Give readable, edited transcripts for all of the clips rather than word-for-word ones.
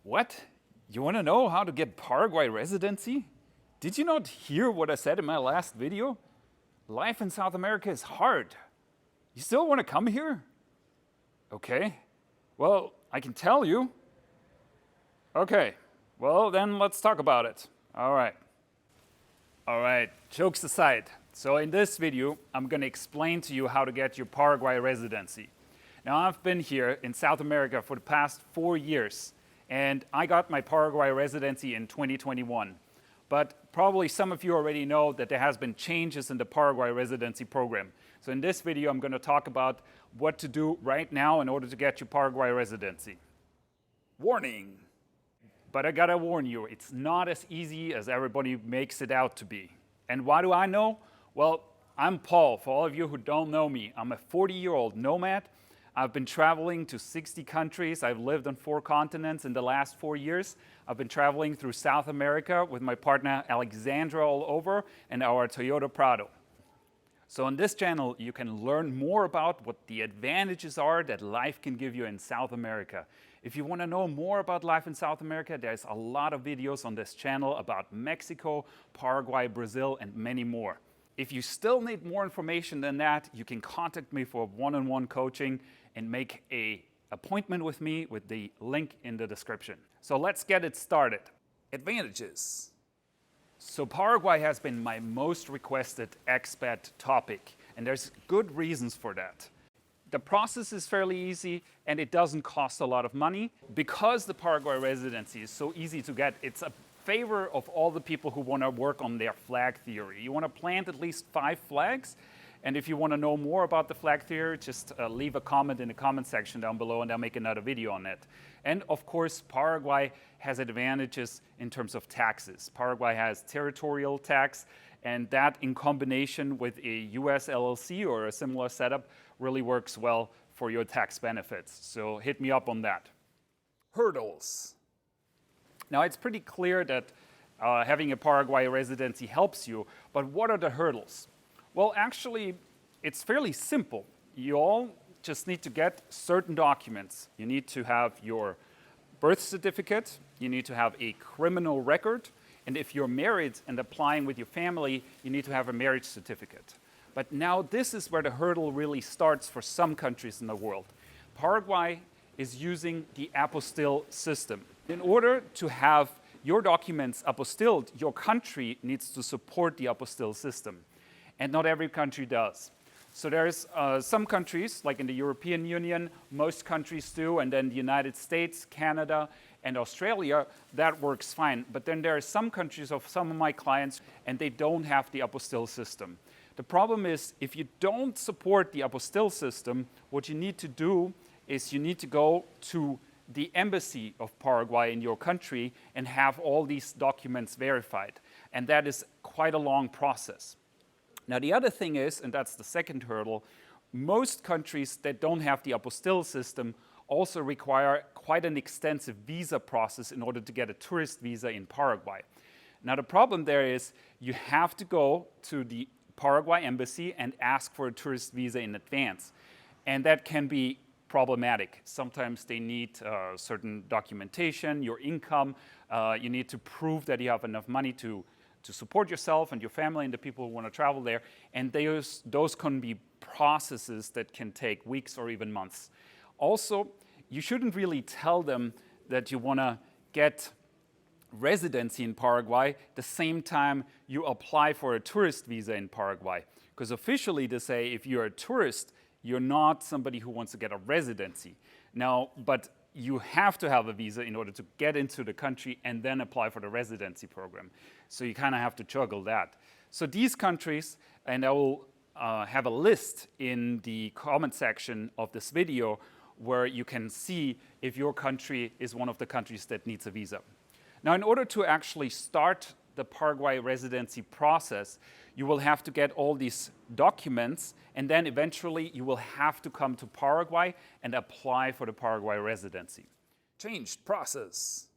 What? You want to know how to get Paraguay residency? Did you not hear what I said in my last video? Life in South America is hard. You still want to come here? Okay. Well, I can tell you. Okay. Well, then let's talk about it. All right. Jokes aside. So in this video, I'm going to explain to you how to get your Paraguay residency. Now, I've been here in South America for the past 4 years, and I got my Paraguay residency in 2021. But probably some of you already know that there has been changes in the Paraguay residency program. So in this video, I'm going to talk about what to do right now in order to get your Paraguay residency. Warning! But I gotta warn you, it's not as easy as everybody makes it out to be. And why do I know? Well, I'm Paul. For all of you who don't know me, I'm a 40-year-old nomad. I've been traveling to 60 countries. I've lived on 4 continents in the last 4 years. I've been traveling through South America with my partner Alexandra all over and our Toyota Prado. So on this channel, you can learn more about what the advantages are that life can give you in South America. If you want to know more about life in South America, there's a lot of videos on this channel about Mexico, Paraguay, Brazil, and many more. If you still need more information than that, you can contact me for one-on-one coaching and make an appointment with me with the link in the description. So let's get it started. Advantages. So Paraguay has been my most requested expat topic, and there's good reasons for that. The process is fairly easy and it doesn't cost a lot of money. Because the Paraguay residency is so easy to get, it's a favor of all the people who want to work on their flag theory. You want to plant at least 5 flags, and if you want to know more about the flag theory, just leave a comment in the comment section down below and I'll make another video on it. And of course, Paraguay has advantages in terms of taxes. Paraguay has territorial tax, and that in combination with a US LLC or a similar setup really works well for your tax benefits. So hit me up on that. Hurdles. Now, it's pretty clear that having a Paraguay residency helps you, but what are the hurdles? Well, actually, it's fairly simple. You all just need to get certain documents. You need to have your birth certificate, you need to have a criminal record, and if you're married and applying with your family, you need to have a marriage certificate. But now this is where the hurdle really starts for some countries in the world. Paraguay is using the apostille system. In order to have your documents apostilled, your country needs to support the apostille system. And not every country does. So there's some countries, like in the European Union, most countries do, and then the United States, Canada, and Australia, that works fine. But then there are some countries of some of my clients, and they don't have the apostille system. The problem is, if you don't support the apostille system, what you need to do is you need to go to the embassy of Paraguay in your country and have all these documents verified. And that is quite a long process. Now, the other thing is, and that's the second hurdle, most countries that don't have the apostille system also require quite an extensive visa process in order to get a tourist visa in Paraguay. Now, the problem there is you have to go to the Paraguay embassy and ask for a tourist visa in advance. And that can be problematic. Sometimes they need certain documentation, your income. You need to prove that you have enough money to support yourself and your family and the people who want to travel there. And those can be processes that can take weeks or even months. Also, you shouldn't really tell them that you want to get residency in Paraguay the same time you apply for a tourist visa in Paraguay. Because officially they say if you're a tourist, you're not somebody who wants to get a residency. Now, but you have to have a visa in order to get into the country and then apply for the residency program. So you kind of have to juggle that. So these countries, and I will have a list in the comment section of this video where you can see if your country is one of the countries that needs a visa. Now, in order to actually start the Paraguay residency process, you will have to get all these documents, and then eventually you will have to come to Paraguay and apply for the Paraguay residency. Changed process.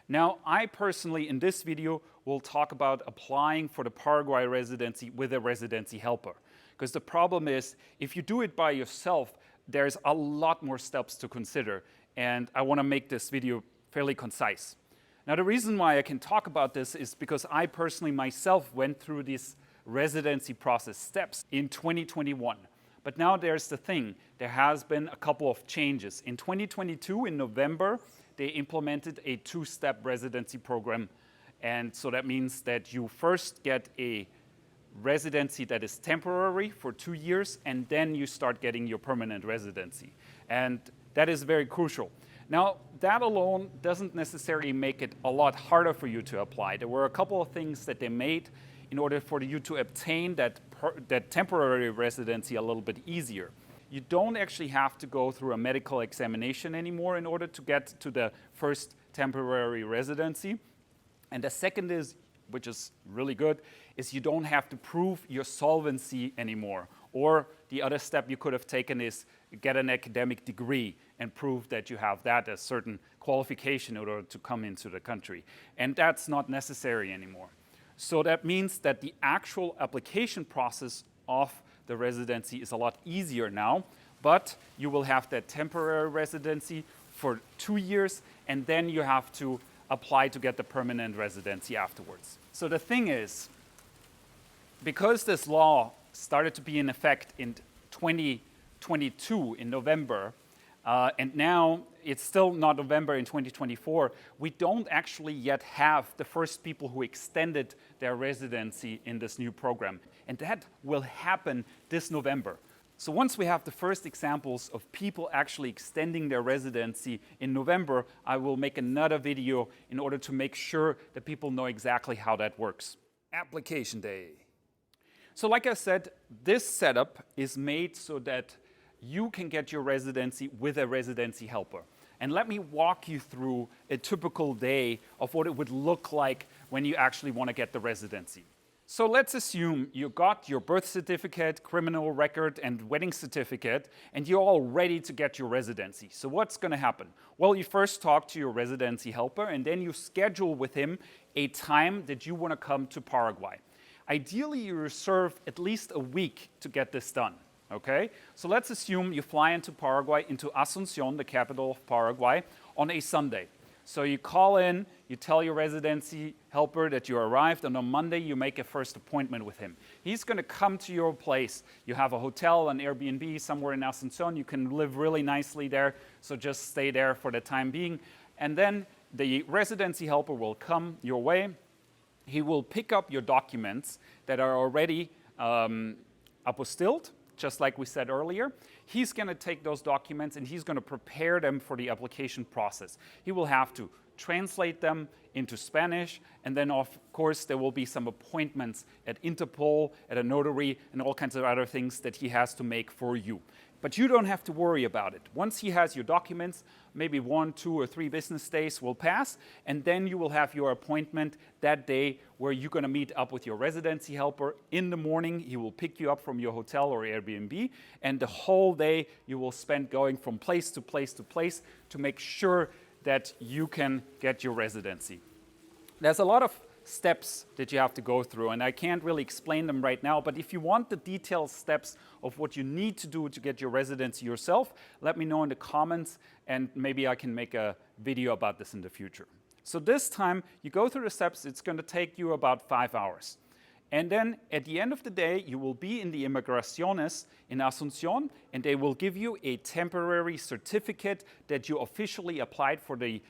Now, I personally, in this video, will talk about applying for the Paraguay residency with a residency helper. Because the problem is, if you do it by yourself, there's a lot more steps to consider. And I want to make this video fairly concise. Now, the reason why I can talk about this is because I personally myself went through these residency process steps in 2021. But now there's the thing, there has been a couple of changes. In 2022, in November, they implemented a two-step residency program. And so that means that you first get a residency that is temporary for 2 years, and then you start getting your permanent residency. And that is very crucial. Now, that alone doesn't necessarily make it a lot harder for you to apply. There were a couple of things that they made in order for you to obtain that temporary residency a little bit easier. You don't actually have to go through a medical examination anymore in order to get to the first temporary residency. And the second is, which is really good, is you don't have to prove your solvency anymore. Or the other step you could have taken is get an academic degree and prove that you have that as certain qualification in order to come into the country. And that's not necessary anymore. So that means that the actual application process of the residency is a lot easier now, but you will have that temporary residency for 2 years, and then you have to apply to get the permanent residency afterwards. So the thing is, because this law started to be in effect in 2022 in November, and now it's still not November in 2024, we don't actually yet have the first people who extended their residency in this new program. And that will happen this November. So once we have the first examples of people actually extending their residency in November, I will make another video in order to make sure that people know exactly how that works. Application day. So like I said, this setup is made so that you can get your residency with a residency helper. And let me walk you through a typical day of what it would look like when you actually want to get the residency. So let's assume you got your birth certificate, criminal record, and wedding certificate, and you're all ready to get your residency. So what's going to happen? Well, you first talk to your residency helper, and then you schedule with him a time that you want to come to Paraguay. Ideally, you reserve at least a week to get this done. Okay? So let's assume you fly into Paraguay, into Asunción, the capital of Paraguay, on a Sunday. So you call in, you tell your residency helper that you arrived, and on Monday you make a first appointment with him. He's going to come to your place. You have a hotel, an Airbnb somewhere in Asunción. You can live really nicely there, so just stay there for the time being. And then the residency helper will come your way. He will pick up your documents that are already apostilled, just like we said earlier. He's going to take those documents and he's going to prepare them for the application process. He will have to translate them into Spanish, and then of course there will be some appointments at Interpol, at a notary, and all kinds of other things that he has to make for you. But you don't have to worry about it. Once he has your documents, maybe 1, 2, or 3 business days will pass, and then you will have your appointment that day where you're going to meet up with your residency helper. In the morning, he will pick you up from your hotel or Airbnb, and the whole day you will spend going from place to place to place to make sure that you can get your residency. There's a lot of steps that you have to go through, and I can't really explain them right now, but if you want the detailed steps of what you need to do to get your residency yourself, let me know in the comments, and maybe I can make a video about this in the future. So this time, you go through the steps. It's going to take you about 5 hours. And then at the end of the day, you will be in the Imigraciones in Asunción, and they will give you a temporary certificate that you officially applied for the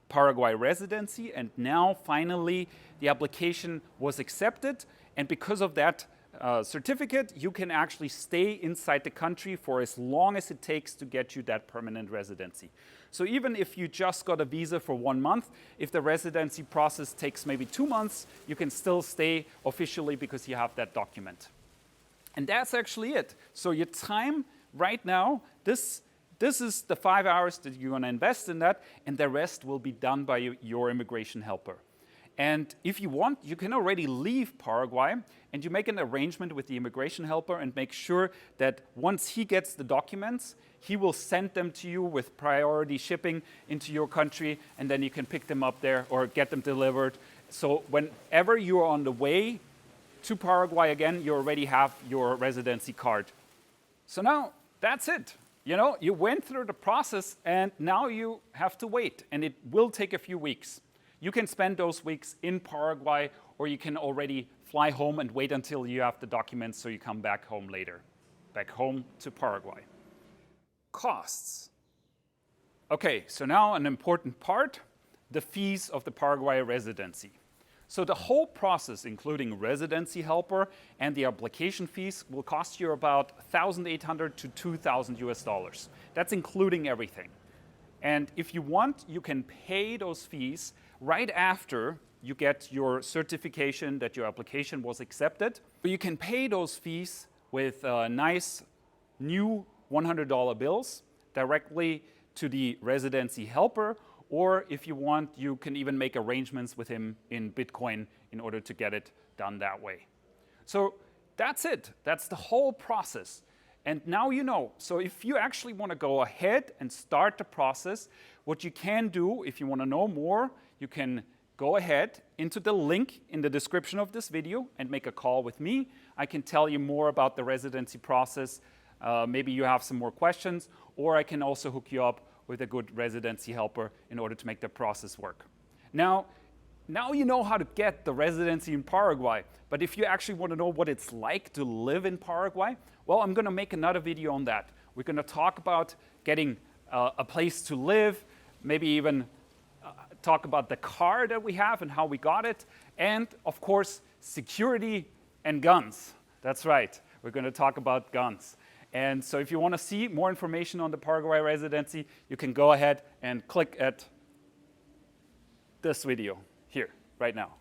Paraguay residency, and now finally the application was accepted, and because of that certificate you can actually stay inside the country for as long as it takes to get you that permanent residency. So even if you just got a visa for 1 month, if the residency process takes maybe 2 months, you can still stay officially because you have that document. And that's actually it. So your time right now, this is the 5 hours that you're going to invest in that, and the rest will be done by your immigration helper. And if you want, you can already leave Paraguay, and you make an arrangement with the immigration helper and make sure that once he gets the documents, he will send them to you with priority shipping into your country, and then you can pick them up there or get them delivered. So whenever you're on the way to Paraguay again, you already have your residency card. So now, that's it. you know, you went through the process and now you have to wait, and it will take a few weeks. You can spend those weeks in Paraguay, or you can already fly home and wait until you have the documents so you come back home later, back home to Paraguay. Costs. Okay, so now an important part, the fees of the Paraguay residency. So the whole process, including residency helper and the application fees, will cost you about $1,800 to $2,000 US. That's including everything. And if you want, you can pay those fees right after you get your certification that your application was accepted. You can pay those fees with nice new $100 bills directly to the residency helper, or if you want, you can even make arrangements with him in Bitcoin in order to get it done that way. So that's it. That's the whole process. And now you know. So if you actually want to go ahead and start the process, what you can do, if you want to know more, you can go ahead into the link in the description of this video and make a call with me. I can tell you more about the residency process. Maybe you have some more questions, or I can also hook you up with a good residency helper in order to make the process work. Now you know how to get the residency in Paraguay, but if you actually want to know what it's like to live in Paraguay, well, I'm going to make another video on that. We're going to talk about getting a place to live, maybe even talk about the car that we have and how we got it, and of course, security and guns. That's right, we're going to talk about guns. And so if you want to see more information on the Paraguay residency, you can go ahead and click at this video here, right now.